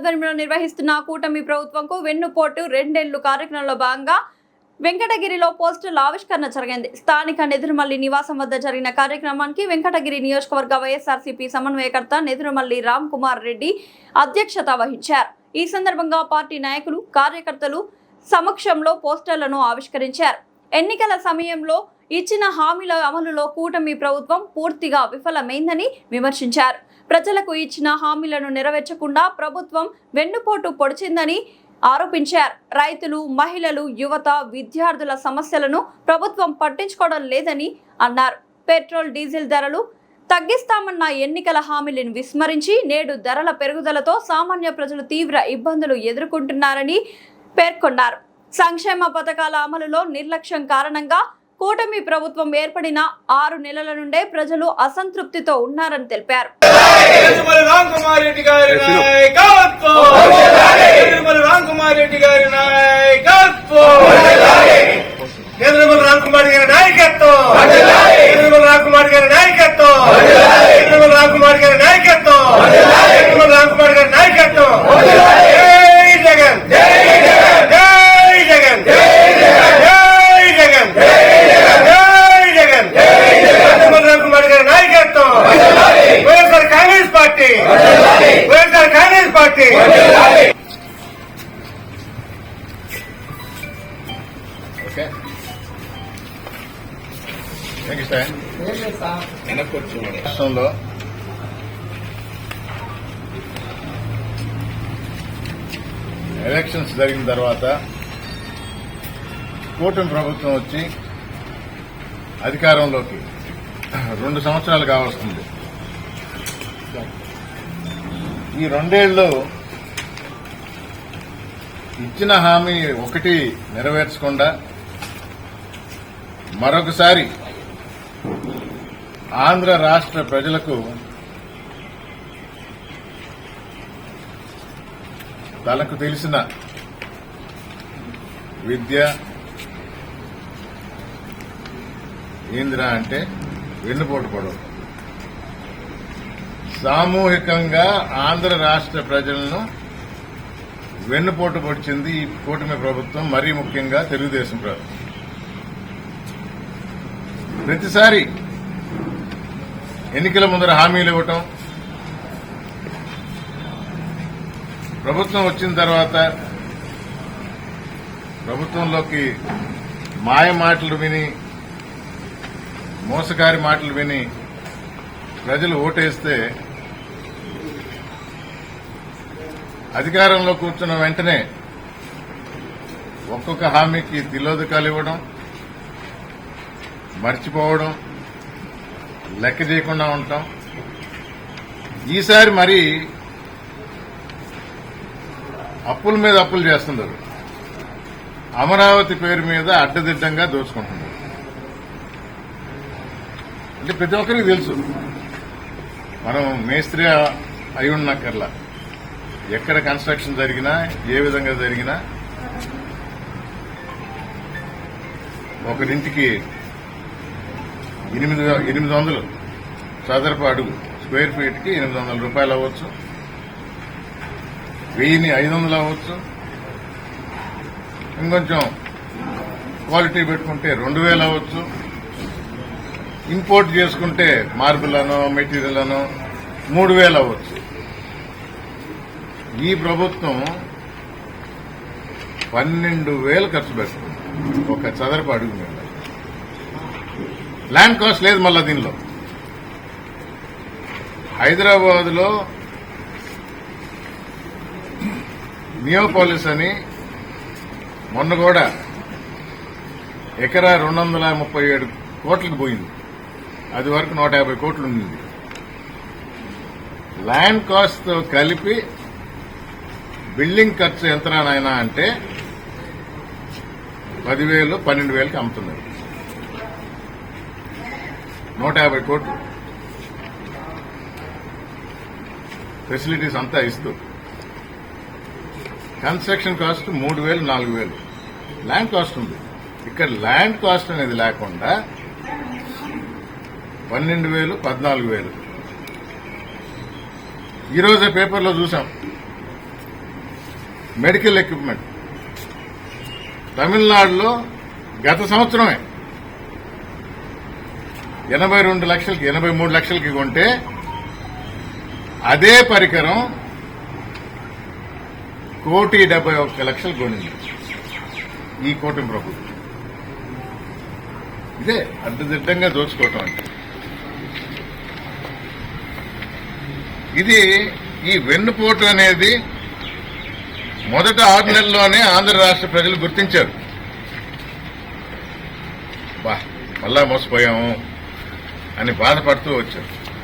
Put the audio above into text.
ఆధ్వర్యంలో నిర్వహిస్తున్న కూటమి ప్రభుత్వంకు వెన్నుపోటు రెండేళ్లు కార్యక్రమంలో భాగంగా వెంకటగిరిలో పోస్టర్ల ఆవిష్కరణ జరిగింది. స్థానిక నెదురుమల్లి నివాసం వద్ద జరిగిన కార్యక్రమానికి వెంకటగిరి నియోజకవర్గ వైఎస్ఆర్సీపీ సమన్వయకర్త నెదురుమల్లి రామ్ కుమార్ రెడ్డి అధ్యక్షత వహించారు. ఈ సందర్భంగా పార్టీ నాయకులు, కార్యకర్తలు సమక్షంలో పోస్టర్లను ఆవిష్కరించారు. ఎన్నికల సమయంలో ఇచ్చిన హామీల అమలులో కూటమి ప్రభుత్వం పూర్తిగా విఫలమైందని విమర్శించారు. ప్రజలకు ఇచ్చిన హామీలను నెరవేర్చకుండా ప్రభుత్వం వెన్నుపోటు పొడిచిందని ఆరోపించారు. రైతులు, మహిళలు, యువత, విద్యార్థుల సమస్యలను ప్రభుత్వం పట్టించుకోవడం లేదని అన్నారు. పెట్రోల్, డీజిల్ ధరలు తగ్గిస్తామన్న ఎన్నికల హామీలను విస్మరించి నేడు ధరల పెరుగుదలతో సామాన్య ప్రజలు తీవ్ర ఇబ్బందులు ఎదుర్కొంటున్నారని పేర్కొన్నారు. సంక్షేమ పథకాల అమలులో నిర్లక్ష్యం కారణంగా కూటమి ప్రభుత్వం ఏర్పడిన 6 నెలల నుండే ప్రజలు అసంతృప్తితో ఉన్నారని తెలిపారు. రాష్ట్రంలో ఎలక్షన్స్ జరిగిన తర్వాత కూటమి ప్రభుత్వం వచ్చి అధికారంలోకి 2 సంవత్సరాలు కావస్తుంది. ఈ 2 ఏళ్లు ఇచ్చిన హామీ ఒకటి నెరవేర్చకుండా మరొకసారి ఆంధ్ర రాష్ట్ర ప్రజలకు తనకు తెలిసిన విద్య, ఏందిరా అంటే వెన్నుపోటు పొడవు. సామూహికంగా ఆంధ్ర రాష్ట్ర ప్రజలను వెన్నుపోటు పొడిచింది ఈ కూటమి ప్రభుత్వం, మరీ ముఖ్యంగా తెలుగుదేశం ప్రభుత్వం. ప్రతిసారి ఎన్నికల ముందర హామీలు ఇవ్వటం, ప్రభుత్వం వచ్చిన తర్వాత ప్రభుత్వంలోకి మాయ మాటలు విని, మోసగారి మాటలు విని ప్రజలు ఓటేస్తే అధికారంలో కూర్చున్న వెంటనే ఒక్కొక్క హామీకి తిలోదకాలు ఇవ్వడం, మర్చిపోవడం, లెక్క చేయకుండా ఉంటాం. ఈసారి మరి అప్పుల మీద అప్పులు చేస్తున్నారు. అమరావతి పేరు మీద అడ్డదిడ్డంగా దోచుకుంటున్నారు. అంటే ప్రతి ఒక్కరికి తెలుసు, మనం మేస్త్రి అయి ఉన్నక్కర్లా, ఎక్కడ కన్స్ట్రక్షన్ జరిగినా, ఏ విధంగా జరిగినా ఒకరింటికి 800 చదరపు అడుగు స్క్వేర్ ఫీట్ కి 800 రూపాయలు అవ్వచ్చు, 1500 అవ్వచ్చు, ఇంకొంచెం క్వాలిటీ పెట్టుకుంటే 2000 అవ్వచ్చు, ఇంపోర్ట్ చేసుకుంటే మార్బుల్ అనో మెటీరియల్ అనో 3000 అవ్వచ్చు. ఈ ప్రభుత్వం 12,000 ఖర్చు పెడుతుంది ఒక చదరపు అడుగు మీద. ల్యాండ్ కాస్ట్ లేదు. మళ్ళా దీనిలో హైదరాబాద్ లో నియోపాలిస్ అని మొన్న కూడా ఎకరా 237 కోట్లకు పోయింది. అది వరకు 150 కోట్లు ఉంది. ల్యాండ్ కాస్ట్ తో కలిపి బిల్డింగ్ ఖర్చు ఎంతనానైనా అంటే 10,000, 12,000కి అమ్ముతున్నారు. 150 కోట్లు ఫెసిలిటీస్ అంతా ఇస్తూ కన్స్ట్రక్షన్ కాస్ట్ 3,000, 4,000 ల్యాండ్ కాస్ట్ ఉంది. ఇక్కడ ల్యాండ్ కాస్ట్ అనేది లేకుండా 12,000, 14,000. ఈరోజే పేపర్లో చూసాం, మెడికల్ ఎక్విప్మెంట్ తమిళనాడులో గత సంవత్సరమే 82 లక్షలకి 83 లక్షలకి కొంటే అదే పరికరం 1,71,00,000 కొనింది ఈ కూటమి ప్రభుత్వం. ఇదే అడ్డదిడ్డంగా దోచుకోవటం అంటే. ఇది ఈ వెన్నుపోటు అనేది మొదట 6 నెలల్లోనే ఆంధ్ర రాష్ట్ర ప్రజలు గుర్తించారు. మళ్ళా మోసపోయాము అని బాధపడుతూ వచ్చారు.